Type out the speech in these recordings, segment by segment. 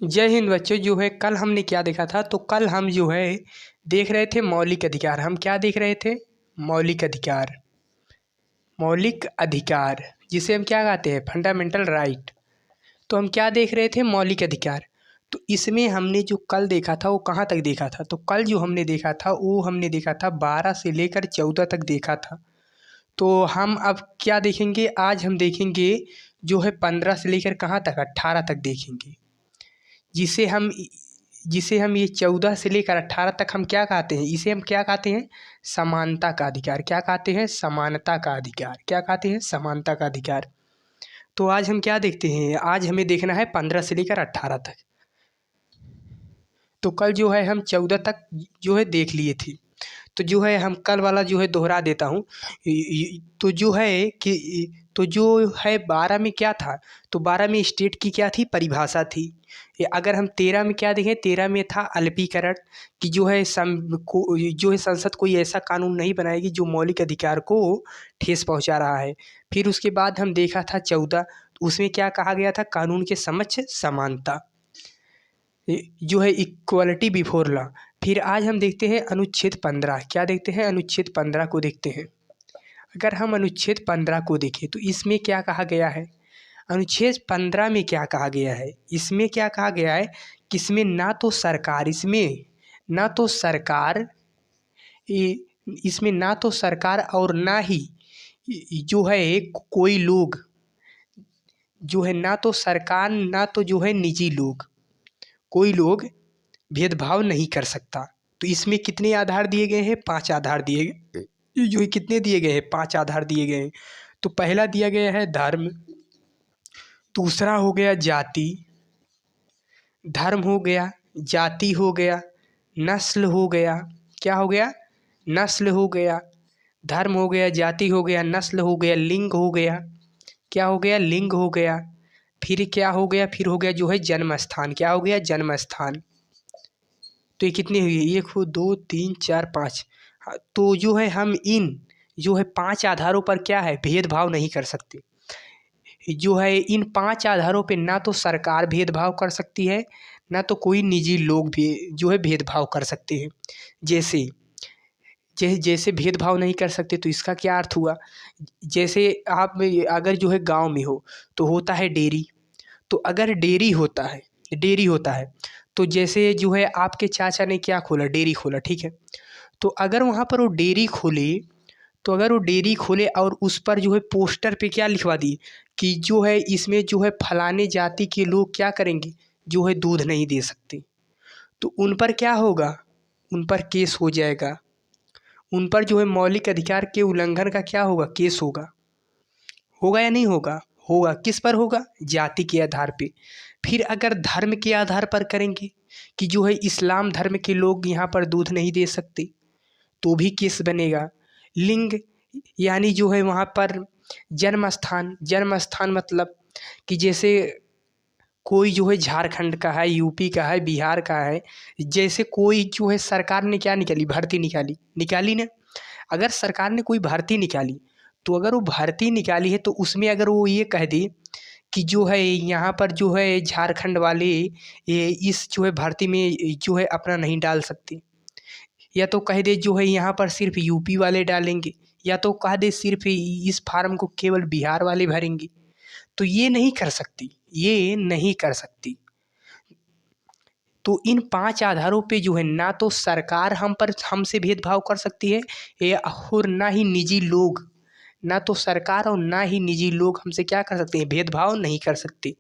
जय हिंद बच्चों। जो है कल हमने क्या देखा था, तो कल हम जो है देख रहे थे मौलिक अधिकार। हम क्या देख रहे थे? मौलिक अधिकार। मौलिक अधिकार जिसे हम क्या कहते हैं? Fundamental right. तो हम क्या देख रहे थे? मौलिक अधिकार। तो इसमें हमने जो कल देखा था वो कहाँ तक देखा था? तो कल जो हमने देखा था वो हमने देखा था 12 से लेकर 14 तक देखा था। तो हम अब क्या देखेंगे? आज हम देखेंगे जो है 15 से लेकर कहाँ तक? 18 तक देखेंगे। जिसे हम जिसे हम ये 14 से लेकर 18 तक हम क्या कहते हैं? इसे हम क्या कहते हैं? समानता का अधिकार। क्या कहते हैं? समानता का अधिकार। क्या कहते हैं? समानता का अधिकार। तो आज हम क्या देखते हैं? आज हमें देखना है 15 से लेकर 18 तक। तो कल जो है हम 14 तक जो है देख लिए थे। तो जो है हम कल वाला जो है दोहरा देता हूँ। तो जो है कि तो जो है 12 में क्या था? तो 12 में स्टेट की क्या थी? परिभाषा थी। अगर हम 13 में क्या देखें? 13 में था अल्पीकरण, कि जो है जो है संसद कोई ऐसा कानून नहीं बनाएगी जो मौलिक अधिकार को ठेस पहुंचा रहा है। फिर उसके बाद हम देखा था 14, उसमें क्या कहा गया था? कानून के समक्ष समानता, जो है इक्वलिटी बिफोर लॉ। फिर आज हम देखते हैं अनुच्छेद 15। क्या देखते हैं? अनुच्छेद 15 को देखते हैं। अगर हम अनुच्छेद 15 को देखें तो इसमें क्या कहा गया है? अनुच्छेद 15 में क्या कहा गया है? इसमें क्या कहा गया है कि इसमें ना तो सरकार और ना ही जो है कोई लोग, जो है ना तो सरकार ना तो जो है निजी लोग, कोई लोग भेदभाव नहीं कर सकता। तो इसमें कितने आधार दिए गए हैं? 5 आधार दिए गए। जो कितने दिए गए हैं? 5 आधार दिए गए हैं। तो पहला दिया गया है धर्म, दूसरा हो गया जाति, धर्म हो गया, जाति हो गया, नस्ल हो गया। क्या हो गया? नस्ल हो गया। धर्म हो गया, जाति हो गया, नस्ल हो गया, लिंग हो गया। क्या हो गया? लिंग हो गया। फिर क्या हो गया? फिर हो गया जो है जन्म स्थान। क्या हो गया? जन्म स्थान। तो ये कितनी हुई? 1 हो, 2, 3, 4, 5। हाँ, तो जो है हम इन जो है 5 आधारों पर क्या है? भेदभाव नहीं कर सकते। जो है इन 5 आधारों पे ना तो सरकार भेदभाव कर सकती है, ना तो कोई निजी लोग भी जो है भेदभाव कर सकते हैं। जैसे जैसे भेदभाव नहीं कर सकते तो इसका क्या अर्थ हुआ? जैसे आप अगर जो है गांव में हो तो होता है डेयरी। तो अगर डेयरी होता है तो जैसे जो है आपके चाचा ने क्या खोला? डेयरी खोला, ठीक है। तो अगर वहाँ पर वो डेयरी खोले, तो अगर वो डेयरी खोले और उस पर जो है पोस्टर पे क्या लिखवा दिए कि जो है इसमें जो है फलाने जाति के लोग क्या करेंगे? जो है दूध नहीं दे सकते। तो उन पर क्या होगा? उन पर केस हो जाएगा। उन पर जो है मौलिक अधिकार के उल्लंघन का क्या होगा? केस होगा। होगा या नहीं होगा? होगा। किस पर होगा? जाति के आधार पे। फिर अगर धर्म के आधार पर करेंगे कि जो है इस्लाम धर्म के लोग यहाँ पर दूध नहीं दे सकते, तो भी केस बनेगा। लिंग यानी जो है वहाँ पर जन्म स्थान मतलब कि जैसे कोई जो है झारखंड का है, यूपी का है, बिहार का है, जैसे कोई जो है सरकार ने क्या निकाली? भर्ती निकाली ना। अगर सरकार ने कोई भर्ती निकाली, तो अगर वो भर्ती निकाली है तो उसमें अगर वो ये कह दे कि जो है यहाँ पर जो है झारखंड वाले ये इस जो है भर्ती में जो है अपना नहीं डाल सकते, या तो कह दे जो है यहाँ पर सिर्फ यूपी वाले डालेंगे, या तो कह दे सिर्फ इस फार्म को केवल बिहार वाले भरेंगे, तो ये नहीं कर सकती। तो इन 5 आधारों पे जो है ना तो सरकार हमसे भेदभाव कर सकती है, या और ना ही निजी लोग, ना तो सरकार और ना ही निजी लोग हमसे क्या कर सकते हैं? भेदभाव नहीं कर सकते।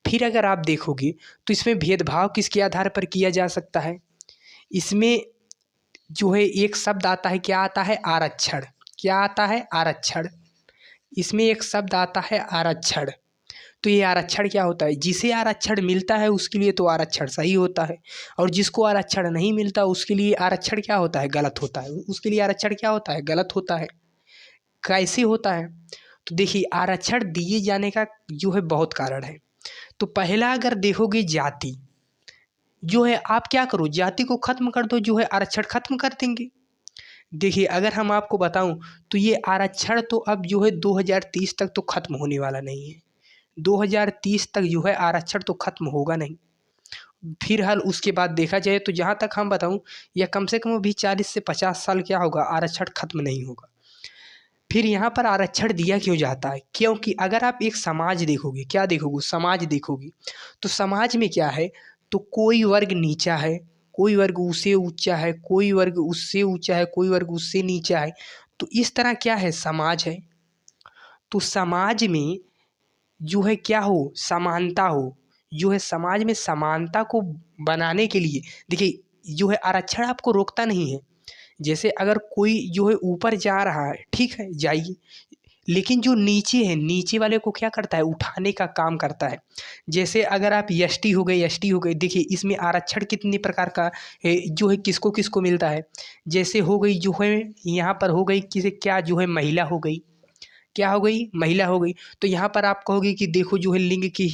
फिर अगर आप देखोगे तो इसमें भेदभाव किसके आधार पर किया जा सकता है? इसमें जो है एक शब्द आता है, क्या आता है? आरक्षण। क्या आता है? आरक्षण। इसमें एक शब्द आता है आरक्षण। तो ये आरक्षण क्या होता है? जिसे आरक्षण मिलता है उसके लिए तो आरक्षण सही होता है, और जिसको आरक्षण नहीं मिलता उसके लिए आरक्षण क्या होता है? गलत होता है। उसके लिए आरक्षण क्या होता है? गलत होता है। कैसे होता है? तो देखिए, आरक्षण दिए जाने का जो है बहुत कारण है। तो पहला अगर देखोगे जाति, जो है आप क्या करो? जाति को खत्म कर दो, जो है आरक्षण खत्म कर देंगे। देखिए, अगर हम आपको बताऊं तो ये आरक्षण तो अब जो है 2030 तक तो खत्म होने वाला नहीं है। 2030 तक जो है आरक्षण तो खत्म होगा नहीं। फिर हाल उसके बाद देखा जाए तो जहाँ तक हम बताऊँ, यह कम से कम भी 40 से 50 साल क्या होगा, आरक्षण खत्म नहीं होगा। फिर यहाँ पर आरक्षण दिया क्यों जाता है? क्योंकि अगर आप एक समाज देखोगे, क्या देखोगे, समाज देखोगे, तो समाज में क्या है, तो कोई वर्ग नीचा है, कोई वर्ग उससे ऊंचा है, कोई वर्ग उससे ऊंचा है, कोई वर्ग उससे नीचा है। तो इस तरह क्या है, समाज है। तो समाज में जो है क्या हो, समानता हो। जो है समाज में समानता को बनाने के लिए देखिए, जो है आरक्षण आपको रोकता नहीं है। जैसे अगर कोई जो है ऊपर जा रहा है, ठीक है जाइए, लेकिन जो नीचे है, नीचे वाले को क्या करता है, उठाने का काम करता है। जैसे अगर आप एसटी हो गए, एसटी हो गए, देखिए इसमें आरक्षण कितने प्रकार का जो है किसको किसको मिलता है। जैसे हो गई जो है, यहाँ पर हो गई किसे क्या, जो है महिला हो गई, क्या हो गई, महिला हो गई। तो यहाँ पर आप कहोगे कि देखो जो है लिंग की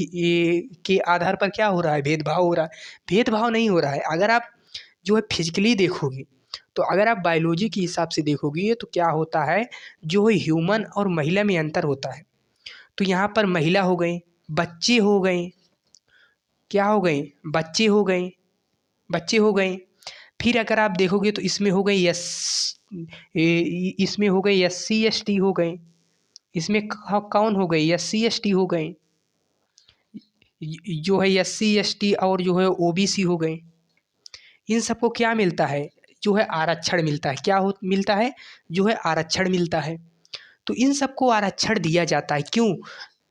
के आधार पर क्या हो रहा है, भेदभाव हो रहा है। भेदभाव नहीं हो रहा है। अगर आप जो है फिजिकली देखोगे, तो अगर आप बायोलॉजी के हिसाब से देखोगे तो क्या होता है, जो है ह्यूमन और महिला में अंतर होता है। तो यहाँ पर महिला हो गए, बच्चे हो गए, क्या हो गए, बच्चे हो गए, बच्चे हो गए। फिर अगर आप देखोगे तो इसमें हो गए इसमें हो गए एससी एसटी हो गए। इसमें कौन हो गए, एससी एसटी हो गए, जो है एससी एसटी और जो है ओबीसी हो गए। इन सबको क्या मिलता है, जो है आरक्षण मिलता है। क्या हो मिलता है, जो है आरक्षण मिलता है। तो इन सबको आरक्षण दिया जाता है, क्यों?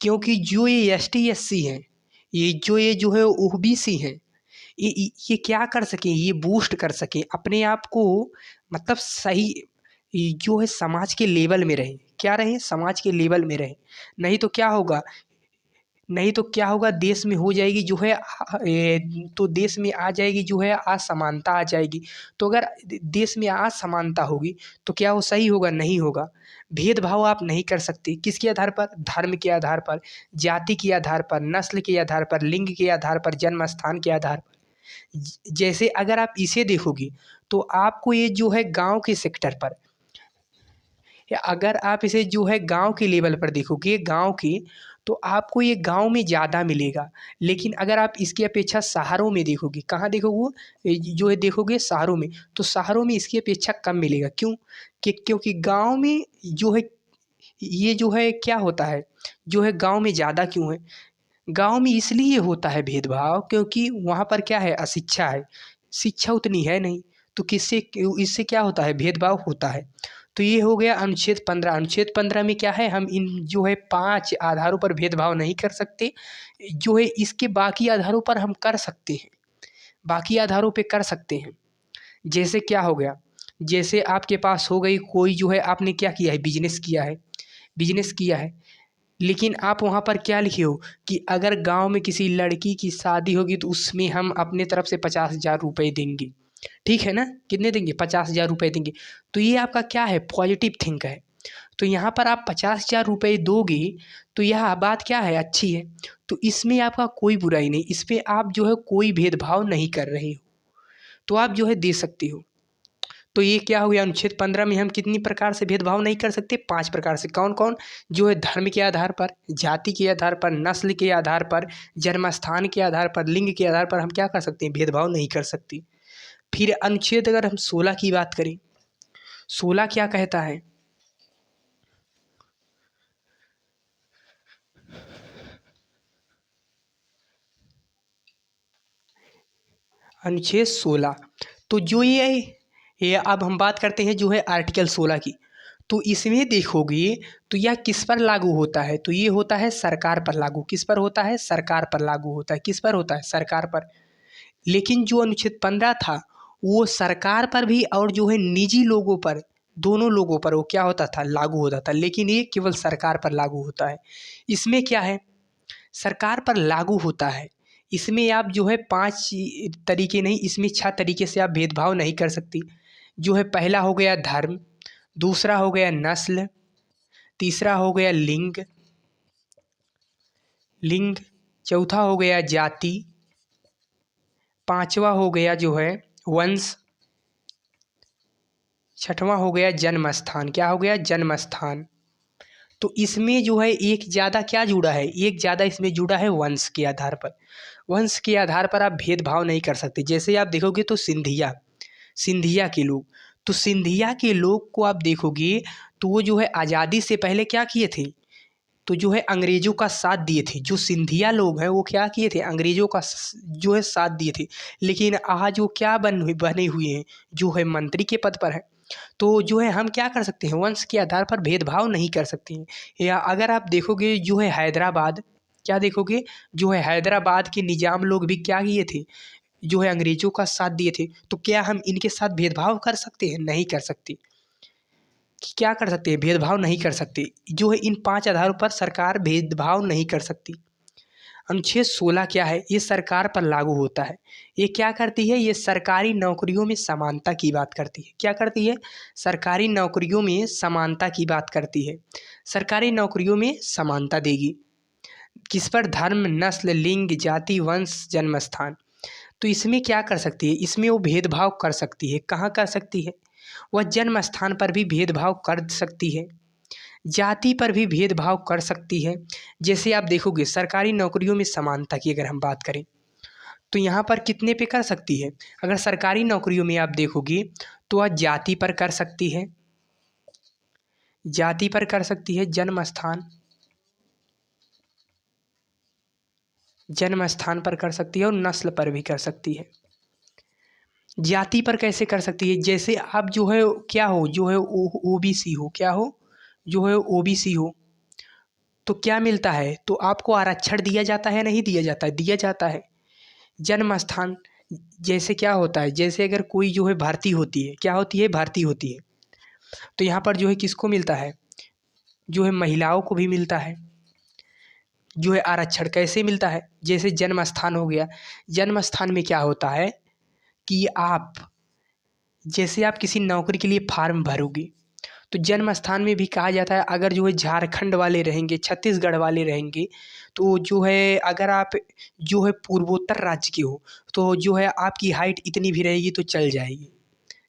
क्योंकि जो ये एसटी एससी हैं, ये जो है ओबीसी हैं, ये क्या कर सकें, ये बूस्ट कर सकें अपने आप को, मतलब सही, ये जो है समाज के लेवल में रहे, क्या रहे, समाज के लेवल में रहे। नहीं तो क्या होगा, नहीं तो क्या होगा, देश में हो जाएगी जो है तो देश में आ जाएगी जो है असमानता आ जाएगी। तो अगर देश में असमानता होगी तो क्या वो सही होगा, नहीं होगा। भेदभाव आप नहीं कर सकते, किसके आधार पर, धर्म के आधार पर, जाति के आधार पर, नस्ल के आधार पर, लिंग के आधार पर, जन्म स्थान के आधार पर। जैसे अगर आप इसे देखोगे तो आपको ये जो है गांव के सेक्टर पर, या अगर आप इसे जो है गांव के लेवल पर देखोगे, गांव के, तो आपको ये गांव में ज़्यादा मिलेगा। लेकिन अगर आप इसकी अपेक्षा शहरों में देखोगे, कहाँ देखोगे, जो है देखोगे शहरों में, तो शहरों में इसकी अपेक्षा कम मिलेगा। क्यों? क्योंकि गांव में जो है, ये जो है क्या होता है, जो है गांव में ज़्यादा क्यों है, गांव में इसलिए होता है भेदभाव क्योंकि वहाँ पर क्या है, अशिक्षा है, शिक्षा उतनी है नहीं। तो किससे, इससे क्या होता है, भेदभाव होता है। तो ये हो गया अनुच्छेद 15। अनुच्छेद 15 में क्या है, हम इन जो है 5 आधारों पर भेदभाव नहीं कर सकते। जो है इसके बाकी आधारों पर हम कर सकते हैं, बाकी आधारों पे कर सकते हैं। जैसे क्या हो गया, जैसे आपके पास हो गई कोई जो है, आपने क्या किया है, बिजनेस किया है, बिजनेस किया है। लेकिन आप वहाँ पर क्या लिखे हो कि अगर गांव में किसी लड़की की शादी होगी तो उसमें हम अपने तरफ से 50,000 रुपये देंगे। ठीक है ना, कितने देंगे, 50,000 रुपये देंगे। तो ये आपका क्या है, पॉजिटिव थिंक है। तो यहाँ पर आप 50,000 रुपये दोगे, तो यह बात क्या है, अच्छी है। तो इसमें आपका कोई बुराई नहीं, इस पर आप जो है कोई भेदभाव नहीं कर रहे हो, तो आप जो है दे सकते हो। तो ये क्या हो गया, अनुच्छेद 15 में हम कितनी प्रकार से भेदभाव नहीं कर सकते, 5 प्रकार से। कौन कौन, जो है धर्म के आधार पर, जाति के आधार पर, नस्ल के आधार पर, जन्म स्थान के आधार पर, लिंग के आधार पर हम क्या कर सकते हैं, भेदभाव नहीं कर सकते। फिर अनुच्छेद अगर हम 16 की बात करें, 16 क्या कहता है, अनुच्छेद 16, तो जो ये अब हम बात करते हैं जो है आर्टिकल 16 की। तो इसमें देखोगे तो यह किस पर लागू होता है, तो ये होता है सरकार पर लागू। किस पर होता है, सरकार पर लागू होता है। किस पर होता है, सरकार पर। लेकिन जो अनुच्छेद 15 था, वो सरकार पर भी और जो है निजी लोगों पर, दोनों लोगों पर वो क्या होता था, लागू होता था। लेकिन ये केवल सरकार पर लागू होता है। इसमें क्या है, सरकार पर लागू होता है। इसमें आप जो है 5 तरीके नहीं, इसमें 6 तरीके से आप भेदभाव नहीं कर सकती। जो है पहला हो गया धर्म, दूसरा हो गया नस्ल, तीसरा हो गया लिंग, लिंग, चौथा हो गया जाति, पांचवा हो गया जो है वंश, छठवां हो गया जन्म स्थान। क्या हो गया, जन्म स्थान। तो इसमें जो है एक ज़्यादा क्या जुड़ा है, एक ज़्यादा इसमें जुड़ा है वंश के आधार पर। वंश के आधार पर आप भेदभाव नहीं कर सकते। जैसे आप देखोगे तो सिंधिया सिंधिया के लोग, तो सिंधिया के लोग को आप देखोगे तो वो जो है आज़ादी से पहले क्या किए थे, तो जो है अंग्रेज़ों का साथ दिए थे। जो सिंधिया लोग हैं वो क्या किए थे, अंग्रेज़ों का जो है साथ दिए थे। लेकिन आज वो क्या बने हुए हैं, जो है मंत्री के पद पर है। तो जो है हम क्या कर सकते हैं, वंश के आधार पर भेदभाव नहीं कर सकते हैं। या अगर आप देखोगे जो है हैदराबाद, क्या देखोगे, जो है हैदराबाद के निज़ाम लोग भी क्या किए थे, जो है अंग्रेज़ों का साथ दिए थे। तो क्या हम इनके साथ भेदभाव कर सकते हैं, नहीं कर सकते। कि क्या कर सकते हैं, भेदभाव नहीं कर सकते। जो है इन 5 आधारों पर सरकार भेदभाव नहीं कर सकती। अनुच्छेद 16 क्या है, ये सरकार पर लागू होता है। ये क्या करती है, ये सरकारी नौकरियों में समानता की बात करती है। क्या करती है, सरकारी नौकरियों में समानता की बात करती है। सरकारी नौकरियों में समानता देगी। किस पर, धर्म, नस्ल, लिंग, जाति, वंश, जन्म स्थान। तो इसमें क्या कर सकती है, इसमें वो भेदभाव कर सकती है। कहाँ कर सकती है, वह जन्म स्थान पर भी भेदभाव कर सकती है, जाति पर भी भेदभाव कर सकती है। जैसे आप देखोगे सरकारी नौकरियों में समानता की अगर हम बात करें तो यहाँ पर कितने पे कर सकती है, अगर सरकारी नौकरियों में आप देखोगे तो वह जाति पर कर सकती है, जाति पर कर सकती है, जन्म स्थान पर कर सकती है और नस्ल पर भी कर सकती है। जाति पर कैसे कर सकती है, जैसे आप जो है क्या हो, जो है ओबीसी हो, क्या हो, जो है ओबीसी हो, तो क्या मिलता है, तो आपको आरक्षण दिया जाता है, नहीं दिया जाता है, दिया जाता है। जन्म स्थान, जैसे क्या होता है, जैसे अगर कोई जो है भर्ती होती है, क्या होती है, भर्ती होती है, तो यहाँ पर जो है किसको मिलता है, जो है महिलाओं को भी मिलता है। जो है आरक्षण कैसे मिलता है, जैसे जन्म स्थान हो गया। जन्म स्थान में क्या होता है कि आप, जैसे आप किसी नौकरी के लिए फार्म भरोगे तो जन्म स्थान में भी कहा जाता है, अगर जो है झारखंड वाले रहेंगे, छत्तीसगढ़ वाले रहेंगे, तो जो है अगर आप जो है पूर्वोत्तर राज्य के हो तो जो है आपकी हाइट इतनी भी रहेगी तो चल जाएगी।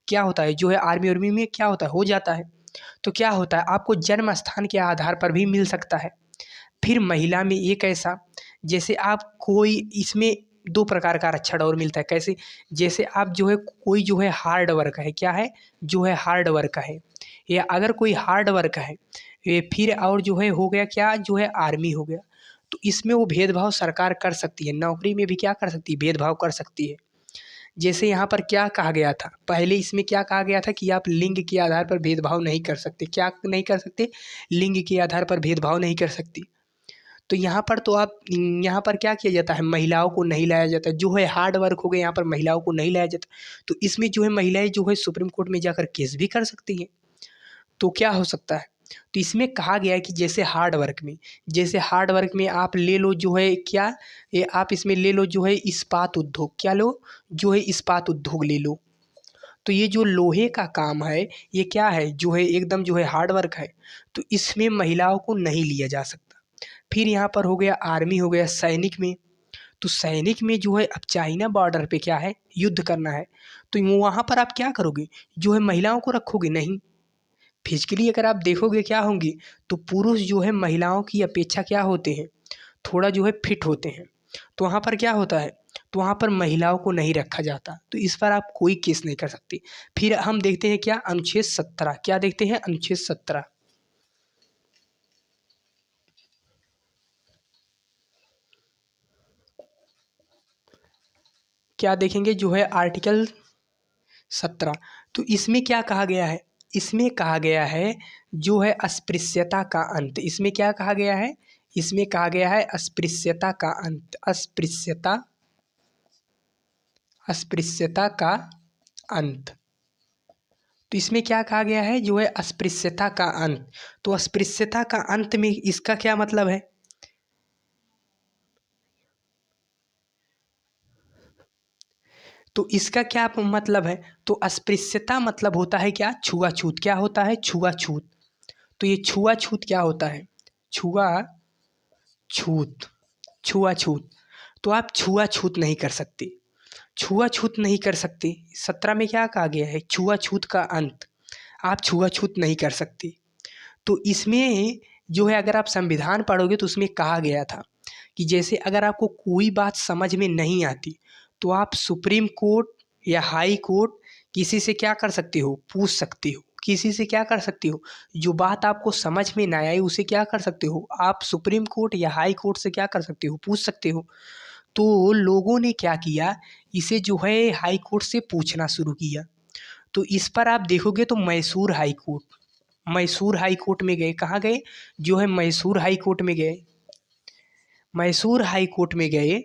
क्या होता है, जो है आर्मी वार्मी में क्या होता है, हो जाता है। तो क्या होता है, आपको जन्म स्थान के आधार पर भी मिल सकता है। फिर महिला में एक ऐसा, जैसे आप कोई इसमें 2 प्रकार का आरक्षण और मिलता है। कैसे, जैसे आप जो है कोई जो है हार्ड वर्क है, क्या है, जो है हार्ड वर्क है, या अगर कोई हार्ड वर्क है, ये फिर और जो है हो गया क्या, जो है आर्मी हो गया। तो इसमें वो भेदभाव सरकार कर सकती है, नौकरी में भी क्या कर सकती है, भेदभाव कर सकती है। जैसे यहाँ पर क्या कहा गया था, पहले इसमें क्या कहा गया था कि आप लिंग के आधार पर भेदभाव नहीं कर सकते, क्या नहीं कर सकते, लिंग के आधार पर भेदभाव नहीं कर सकते। तो यहाँ पर तो आप, यहाँ पर क्या किया जाता है, महिलाओं को नहीं लाया जाता है, जो है हार्ड वर्क हो गया, यहाँ पर महिलाओं को नहीं लाया जाता। तो इसमें जो है महिलाएं जो है सुप्रीम कोर्ट में जाकर केस भी कर सकती हैं। तो क्या हो सकता है, तो इसमें कहा गया है कि जैसे हार्ड वर्क में, जैसे हार्ड वर्क में आप ले लो जो है क्या, ये आप इसमें ले लो जो है इस्पात उद्योग, क्या लो, जो है इस्पात उद्योग ले लो। तो ये जो लोहे का काम है, ये क्या है, जो है एकदम जो है हार्ड वर्क है, तो इसमें महिलाओं को नहीं लिया जा सकता। फिर यहाँ पर हो गया आर्मी, हो गया सैनिक में। तो सैनिक में जो है अब चाइना बॉर्डर पे क्या है, युद्ध करना है, तो वहाँ पर आप क्या करोगे, जो है महिलाओं को रखोगे, नहीं। फिजिकली अगर आप देखोगे क्या होंगी, तो पुरुष जो है महिलाओं की अपेक्षा क्या होते हैं, थोड़ा जो है फिट होते हैं। तो वहाँ पर क्या होता है, तो वहाँ पर महिलाओं को नहीं रखा जाता, तो इस पर आप कोई केस नहीं कर सकते। फिर हम देखते हैं क्या, अनुच्छेद 17, क्या देखते हैं, अनुच्छेद 17, क्या देखेंगे, जो है आर्टिकल 17। तो इसमें क्या कहा गया है, इसमें कहा गया है जो है अस्पृश्यता का अंत। इसमें क्या कहा गया है, इसमें कहा गया है अस्पृश्यता का अंत, अस्पृश्यता का अंत। तो इसमें क्या कहा गया है, जो है अस्पृश्यता का अंत। तो अस्पृश्यता का अंत में इसका क्या मतलब है, तो इसका क्या मतलब है, तो अस्पृश्यता मतलब होता है क्या, छुआछूत। क्या होता है, छुआछूत। तो ये छुआछूत क्या होता है, छुआछूत, छुआछूत। तो आप छुआछूत नहीं कर सकते, छुआछूत नहीं कर सकते। 17 में क्या कहा गया है, छुआछूत का अंत, आप छुआछूत नहीं कर सकते। तो इसमें जो है अगर आप संविधान पढ़ोगे तो उसमें कहा गया था कि जैसे अगर आपको कोई बात समझ में नहीं आती तो आप सुप्रीम कोर्ट या हाई कोर्ट किसी से क्या कर सकते हो, पूछ सकते हो। किसी से क्या कर सकते हो, जो बात आपको समझ में ना आए उसे क्या कर सकते हो, आप सुप्रीम कोर्ट या हाई कोर्ट से क्या कर सकते हो, पूछ सकते हो। तो लोगों ने क्या किया, इसे जो है हाई कोर्ट से पूछना शुरू किया। तो इस पर आप देखोगे तो मैसूर हाई कोर्ट में गए। कहाँ गए, जो है मैसूर हाई कोर्ट में गए। मैसूर हाई कोर्ट में गए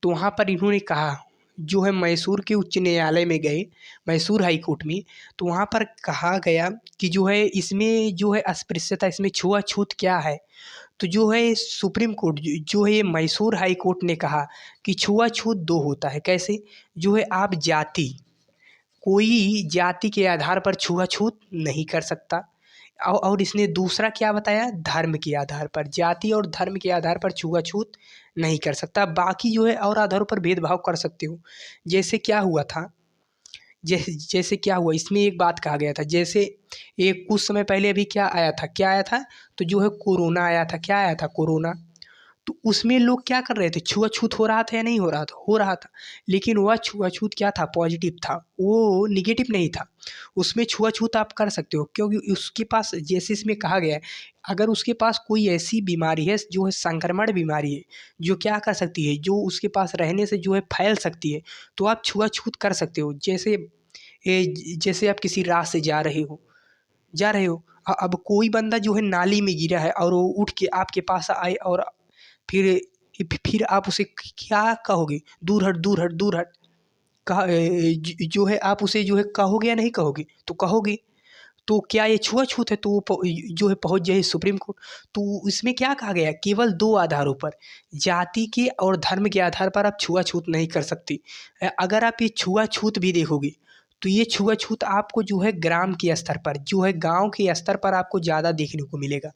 तो वहाँ पर इन्होंने कहा, जो है मैसूर के उच्च न्यायालय में गए, मैसूर हाई कोर्ट में। तो वहाँ पर कहा गया कि जो है इसमें जो है अस्पृश्यता, इसमें छुआछूत क्या है। तो जो है सुप्रीम कोर्ट जो है ये मैसूर हाई कोर्ट ने कहा कि छुआछूत दो होता है। कैसे, जो है आप कोई जाति के आधार पर छुआछूत नहीं कर सकता। और इसने दूसरा क्या बताया, धर्म के आधार पर, जाति और धर्म के आधार पर छुआछूत नहीं कर सकता। बाकी जो है और आधारों पर भेदभाव कर सकते हो। जैसे क्या हुआ था, जैसे क्या हुआ, इसमें एक बात कहा गया था। जैसे एक कुछ समय पहले अभी क्या आया था, तो जो है कोरोना आया था। क्या आया था, कोरोना। तो उसमें लोग क्या कर रहे थे, छुआछूत हो रहा था या नहीं हो रहा था, हो रहा था। लेकिन वह छुआछूत क्या था, पॉजिटिव था, वो निगेटिव नहीं था। उसमें छुआछूत आप कर सकते हो क्योंकि उसके पास, जैसे इसमें कहा गया है, अगर उसके पास कोई ऐसी बीमारी है जो है संक्रमण बीमारी है, जो क्या कर सकती है, जो उसके पास रहने से जो है फैल सकती है, तो आप छुआछूत कर सकते हो। जैसे आप किसी राह से जा रहे हो अब कोई बंदा जो है नाली में गिरा है और वो उठ के आपके पास आए और फिर फिर आप उसे क्या कहोगे, दूर हट दूर हट दूर हट। जो है आप उसे जो है कहोगे या नहीं कहोगे, तो कहोगे। तो क्या ये छुआछूत है, तो वो जो है पहुंच जाए सुप्रीम कोर्ट। तो इसमें क्या कहा गया, केवल दो आधारों पर, जाति के और धर्म के आधार पर आप छुआछूत नहीं कर सकती। अगर आप ये छुआछूत भी देखोगे तो ये छुआछूत आपको जो है ग्राम के स्तर पर, जो है गांव के स्तर पर आपको ज़्यादा देखने को मिलेगा।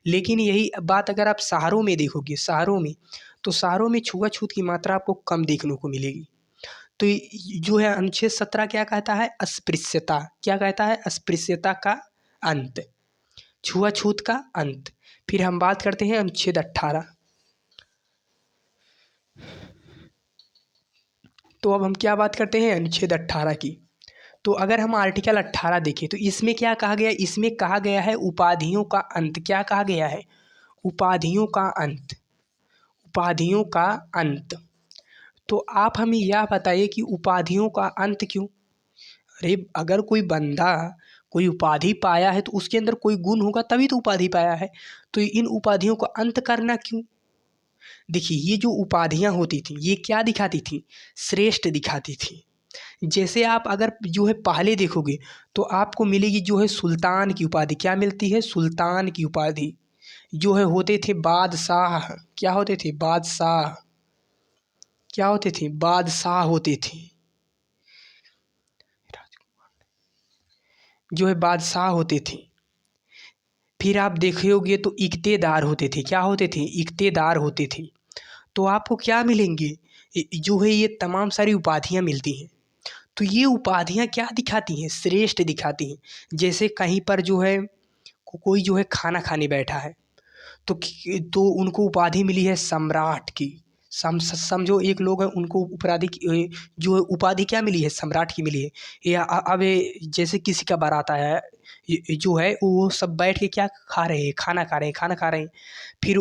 लेकिन यही बात अगर आप शहरों में देखोगे, शहरों में छुआछूत की मात्रा आपको कम देखने को मिलेगी। तो जो है अनुच्छेद 17 क्या कहता है, अस्पृश्यता। क्या कहता है, अस्पृश्यता का अंत, छुआछूत का अंत। फिर हम बात करते हैं अनुच्छेद 18। तो अब हम क्या बात करते हैं, अनुच्छेद 18 की। तो अगर हम आर्टिकल 18 देखें तो इसमें क्या कहा गया, इसमें कहा गया है उपाधियों का अंत। क्या कहा गया है, उपाधियों का अंत, उपाधियों का अंत। तो आप हमें यह बताइए कि उपाधियों का अंत क्यों। अरे अगर कोई बंदा कोई उपाधि पाया है तो उसके अंदर कोई गुण होगा तभी तो उपाधि पाया है। तो इन उपाधियों का अंत करना क्यों। देखिए ये जो उपाधियां होती थी ये क्या दिखाती थी, श्रेष्ठ दिखाती थी। जैसे आप अगर जो है पहले देखोगे तो आपको मिलेगी जो है सुल्तान की उपाधि। क्या मिलती है, सुल्तान की उपाधि। जो है होते थे बादशाह। क्या होते थे, बादशाह। क्या होते थे, बादशाह होते थे। जो है बादशाह होते थे। फिर आप देखोगे तो इक्तेदार होते थे। क्या होते थे, इक्तेदार होते थे। तो आपको क्या मिलेंगे, जो है ये तमाम सारी उपाधियां मिलती हैं। तो ये उपाधियां क्या दिखाती हैं, श्रेष्ठ दिखाती हैं। जैसे कहीं पर जो है कोई जो है खाना खाने बैठा है तो उनको उपाधि मिली है सम्राट की। समझो एक लोग हैं उनको जो है उपाधि क्या मिली है, सम्राट की मिली है। या अब जैसे किसी का बारात आया है, जो है वो सब बैठ के क्या खा रहे हैं, खाना खा रहे हैं। फिर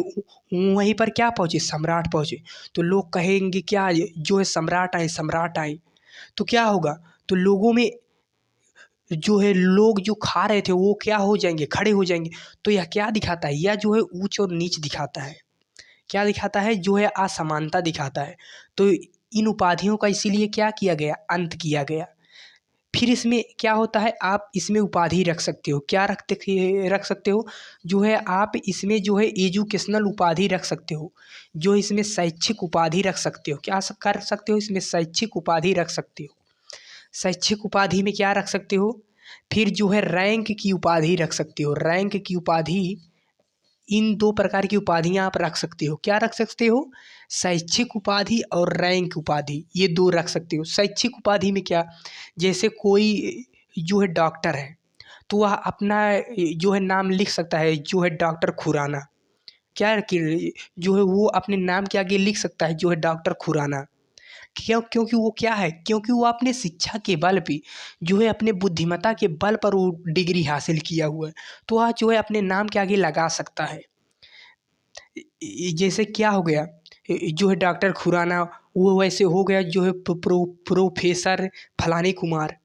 वहीं पर क्या पहुँचे, सम्राट पहुँचे। तो लोग कहेंगे क्या, जो है सम्राट आए। तो क्या होगा, तो लोगों में जो है लोग जो खा रहे थे वो क्या हो जाएंगे, खड़े हो जाएंगे। तो यह क्या दिखाता है, यह जो है ऊंच और नीच दिखाता है। क्या दिखाता है, जो है असमानता दिखाता है। तो इन उपाधियों का इसीलिए क्या किया गया, अंत किया गया। फिर इसमें क्या होता है, आप इसमें उपाधि रख सकते हो। क्या रख सकते हो, जो है आप इसमें जो है एजुकेशनल उपाधि रख सकते हो। जो इसमें शैक्षिक उपाधि रख सकते हो। क्या कर सकते हो, इसमें शैक्षिक उपाधि रख सकते हो। शैक्षिक उपाधि में क्या रख सकते हो, फिर जो है रैंक की उपाधि रख सकते हो। रैंक की उपाधि, इन दो प्रकार की उपाधियां आप रख सकते हो। क्या रख सकते हो, शैक्षिक उपाधि और रैंक उपाधि, ये दो रख सकते हो। शैक्षिक उपाधि में क्या, जैसे कोई जो है डॉक्टर है तो वह अपना जो है नाम लिख सकता है, जो है डॉक्टर खुराना। क्या कि जो है वो अपने नाम के आगे लिख सकता है, जो है डॉक्टर खुराना। क्योंकि वो क्या है, क्योंकि वो अपने शिक्षा के बल पे, जो है अपने बुद्धिमत्ता के बल पर वो डिग्री हासिल किया हुआ है, तो वह जो है अपने नाम के आगे लगा सकता है। जैसे क्या हो गया, जो है डॉक्टर खुराना, वो वैसे हो गया जो है प्रोफेसर फलानी कुमार।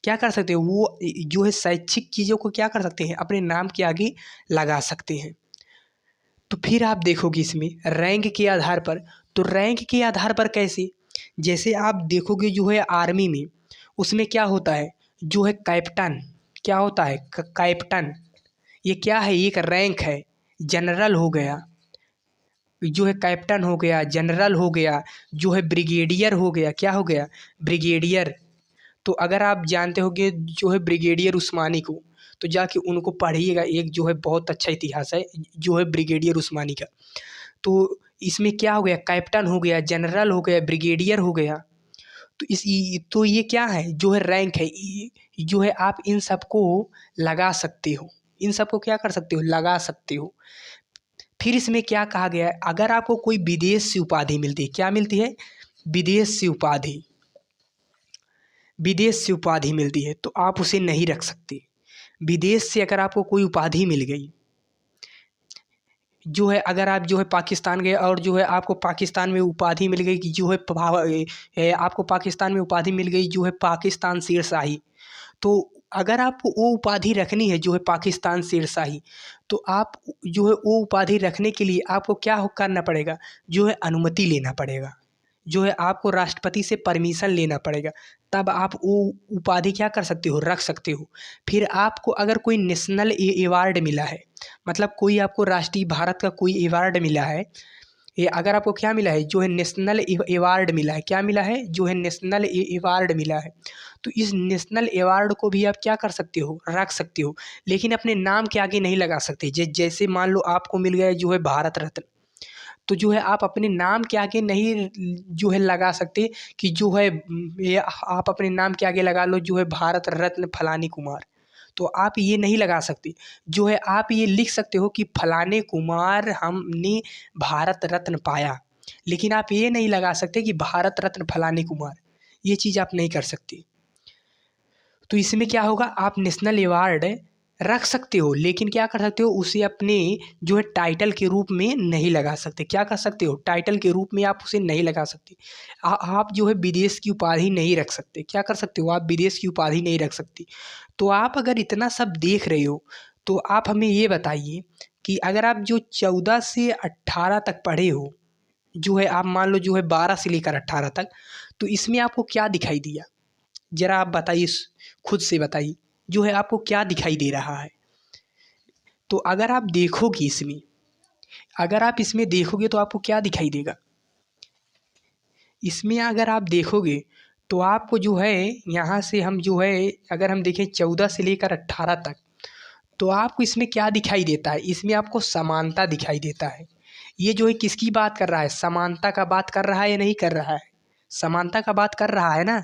क्या कर सकते हैं वो, जो है शैक्षिक चीज़ों को क्या कर सकते हैं, अपने नाम के आगे लगा सकते हैं। तो फिर आप देखोगे इसमें रैंक के आधार पर, तो रैंक के आधार पर कैसे, जैसे आप देखोगे जो है आर्मी में, उसमें क्या होता है, जो है कैप्टन, क्या होता है कैप्टन, ये क्या है, एक रैंक है। जनरल हो गया, जो है कैप्टन हो गया, जनरल हो गया, जो है ब्रिगेडियर हो गया, क्या हो गया, ब्रिगेडियर। तो अगर आप जानते होंगे जो है ब्रिगेडियर उस्मानी को, तो जाके उनको पढ़िएगा, एक जो है बहुत अच्छा इतिहास है जो है ब्रिगेडियर उस्मानी का। तो इसमें क्या हो गया, कैप्टन हो गया, जनरल हो गया, ब्रिगेडियर हो गया। तो तो ये क्या है, जो है रैंक है, जो है आप इन सबको लगा सकते हो, इन सबको क्या कर सकते हो, लगा सकते हो। फिर इसमें क्या कहा गया है, अगर आपको कोई विदेश से उपाधि मिलती है, क्या मिलती है, विदेश से उपाधि, विदेश से उपाधि मिलती है, तो आप उसे नहीं रख सकते। विदेश से अगर आपको कोई उपाधि मिल गई, जो है अगर आप जो है पाकिस्तान गए और जो है आपको पाकिस्तान में उपाधि मिल गई कि जो है आपको पाकिस्तान में उपाधि मिल गई जो है पाकिस्तान शेरशाही, तो अगर आपको वो उपाधि रखनी है जो है पाकिस्तान शेरशाही, तो आप जो है वो उपाधि रखने के लिए आपको क्या करना पड़ेगा, जो है अनुमति लेना पड़ेगा, जो है आपको राष्ट्रपति से परमिशन लेना पड़ेगा, तब आप वो उपाधि क्या कर सकते हो, रख सकते हो। फिर आपको अगर कोई नेशनल अवार्ड मिला है, मतलब कोई आपको राष्ट्रीय भारत का कोई अवार्ड मिला है, ये अगर आपको क्या मिला है, जो है नेशनल अवार्ड मिला है, क्या मिला है, जो है नेशनल अवार्ड मिला है, तो इस नेशनल अवार्ड को भी आप क्या कर सकते हो, रख सकते हो, लेकिन अपने नाम के आगे नहीं लगा सकते। जैसे मान लो आपको मिल गया जो है भारत रत्न, तो जो है आप अपने नाम के आगे नहीं जो है लगा सकते कि जो है ये आप अपने नाम के आगे लगा लो जो है भारत रत्न फलानी कुमार, तो आप ये नहीं लगा सकते। जो है आप ये लिख सकते हो कि फलाने कुमार हमने भारत रत्न पाया, लेकिन आप ये नहीं लगा सकते कि भारत रत्न फलाने कुमार, ये चीज़ आप नहीं कर सकते। तो इसमें क्या होगा, आप नेशनल अवार्ड रख सकते हो, लेकिन क्या कर सकते हो, उसे अपने जो है टाइटल के रूप में नहीं लगा सकते। क्या कर सकते हो, टाइटल के रूप में आप उसे नहीं लगा सकते। आप जो है विदेश की उपाधि नहीं रख सकते। क्या कर सकते हो, आप विदेश की उपाधि नहीं रख सकते। तो आप अगर इतना सब देख रहे हो, तो आप हमें ये बताइए कि अगर आप जो 14 से 18 तक पढ़े हो, जो है आप मान लो जो है 12 से लेकर 18 तक, तो इसमें आपको क्या दिखाई दिया, ज़रा आप बताइए, खुद से बताइए, जो है आपको क्या दिखाई दे रहा है। तो अगर आप देखोगे इसमें, अगर आप इसमें देखोगे तो आपको क्या दिखाई देगा, इसमें अगर आप देखोगे तो आपको जो है यहाँ से हम जो है अगर हम देखें 14 से लेकर 18 तक, तो आपको इसमें क्या दिखाई देता है, इसमें आपको समानता दिखाई देता है। ये जो है किसकी बात कर रहा है, समानता का बात कर रहा है या नहीं कर रहा है, समानता का बात कर रहा है ना।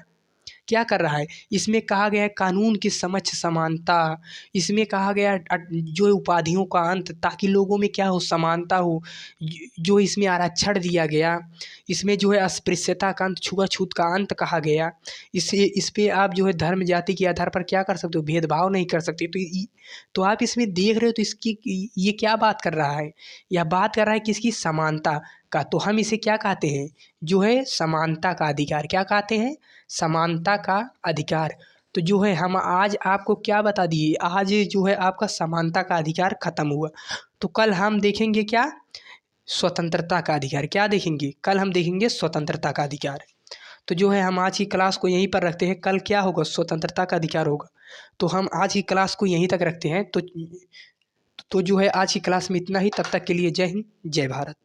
क्या कर रहा है, इसमें कहा गया है कानून के समक्ष समानता, इसमें कहा गया जो है उपाधियों का अंत, ताकि लोगों में क्या हो, समानता हो। जो इसमें आरक्षण दिया गया, इसमें जो है अस्पृश्यता का अंत, छुआछूत का अंत कहा गया। इस पे आप जो है धर्म जाति के आधार पर क्या कर सकते हो, भेदभाव नहीं कर सकते। तो आप इसमें देख रहे हो, तो इसकी ये क्या बात कर रहा है, यह बात कर रहा है किसकी, समानता का। तो हम इसे क्या कहते हैं, जो है समानता का अधिकार, क्या कहते हैं, समानता का अधिकार। तो जो है हम आज आपको क्या बता दिए, आज जो है आपका समानता का अधिकार खत्म हुआ। तो कल हम देखेंगे क्या, स्वतंत्रता का अधिकार। क्या देखेंगे, कल हम देखेंगे स्वतंत्रता का अधिकार। तो जो है हम आज की क्लास को यहीं पर रखते हैं, कल क्या होगा, स्वतंत्रता का अधिकार होगा। तो हम आज की क्लास को यहीं तक रखते हैं। तो जो है आज की क्लास में इतना ही, तब तक के लिए जय हिंद, जय भारत।